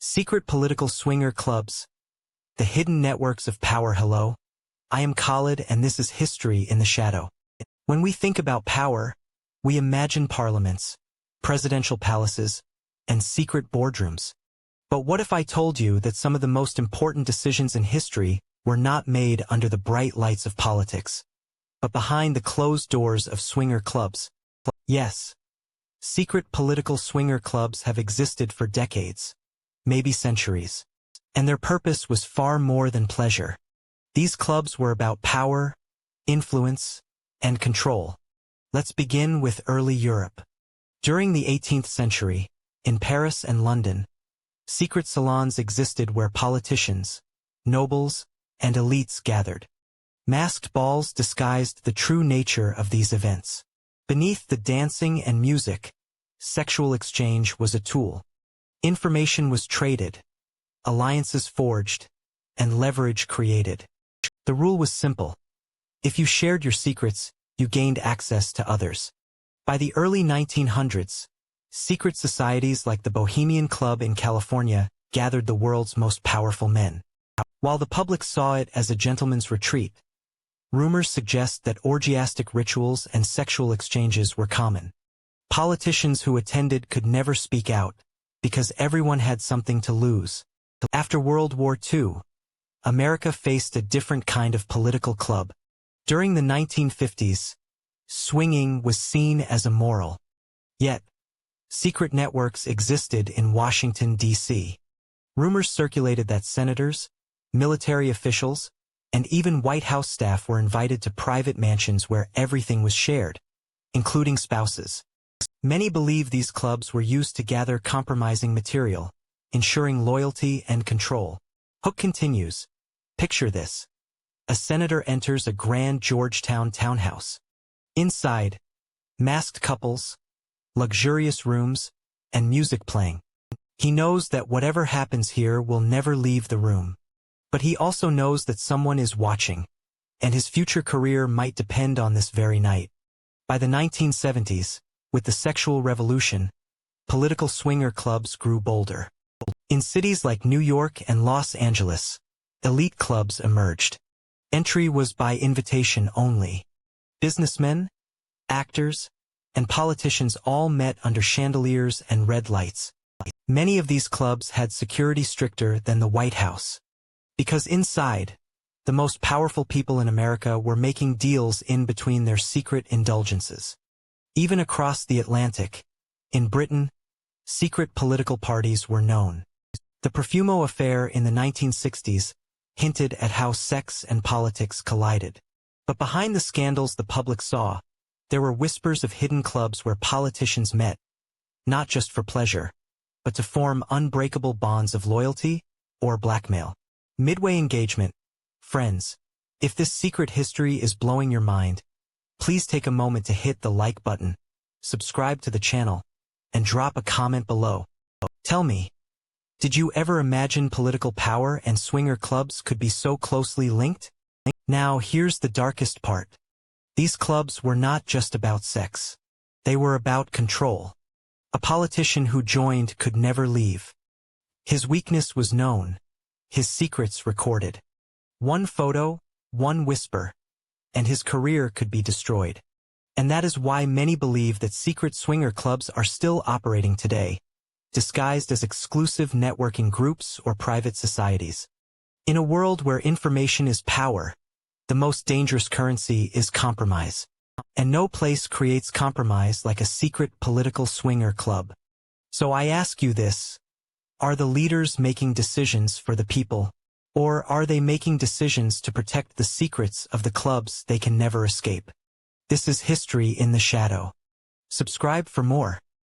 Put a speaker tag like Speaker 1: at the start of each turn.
Speaker 1: Secret political swinger clubs. The hidden networks of power. Hello. I am Khalid and this is History in the Shadow. When we think about power, we imagine parliaments, presidential palaces, and secret boardrooms. But what if I told you that some of the most important decisions in history were not made under the bright lights of politics, but behind the closed doors of swinger clubs? Yes, secret political swinger clubs have existed for decades, maybe centuries, and their purpose was far more than pleasure. These clubs were about power, influence, and control. Let's begin with early Europe. During the 18th century, in Paris and London, secret salons existed where politicians, nobles, and elites gathered. Masked balls disguised the true nature of these events. Beneath the dancing and music, sexual exchange was a tool. Information was traded, alliances forged, and leverage created. The rule was simple. If you shared your secrets, you gained access to others. By the early 1900s, secret societies like the Bohemian Club in California gathered the world's most powerful men. While the public saw it as a gentleman's retreat, rumors suggest that orgiastic rituals and sexual exchanges were common. Politicians who attended could never speak out, because everyone had something to lose. After World War II, America faced a different kind of political club. During the 1950s, swinging was seen as immoral. Yet, secret networks existed in Washington, D.C. Rumors circulated that senators, military officials, and even White House staff were invited to private mansions where everything was shared, including spouses. Many believe these clubs were used to gather compromising material, ensuring loyalty and control. Hook continues. Picture this. A senator enters a grand Georgetown townhouse. Inside, masked couples, luxurious rooms, and music playing. He knows that whatever happens here will never leave the room. But he also knows that someone is watching, and his future career might depend on this very night. By the 1970s, with the sexual revolution, political swinger clubs grew bolder. In cities like New York and Los Angeles, elite clubs emerged. Entry was by invitation only. Businessmen, actors, and politicians all met under chandeliers and red lights. Many of these clubs had security stricter than the White House. Because inside, the most powerful people in America were making deals in between their secret indulgences. Even across the Atlantic, in Britain, secret political parties were known. The Profumo affair in the 1960s hinted at how sex and politics collided. But behind the scandals the public saw, there were whispers of hidden clubs where politicians met, not just for pleasure, but to form unbreakable bonds of loyalty or blackmail. Midway engagement. Friends, if this secret history is blowing your mind, please take a moment to hit the like button, subscribe to the channel, and drop a comment below. Tell me, did you ever imagine political power and swinger clubs could be so closely linked? Now here's the darkest part. These clubs were not just about sex. They were about control. A politician who joined could never leave. His weakness was known, his secrets recorded. One photo, one whisper, and his career could be destroyed. And that is why many believe that secret swinger clubs are still operating today, disguised as exclusive networking groups or private societies. In a world where information is power, the most dangerous currency is compromise. And no place creates compromise like a secret political swinger club. So I ask you this, are the leaders making decisions for the people, or are they making decisions to protect the secrets of the clubs they can never escape? This is History in the Shadow. Subscribe for more.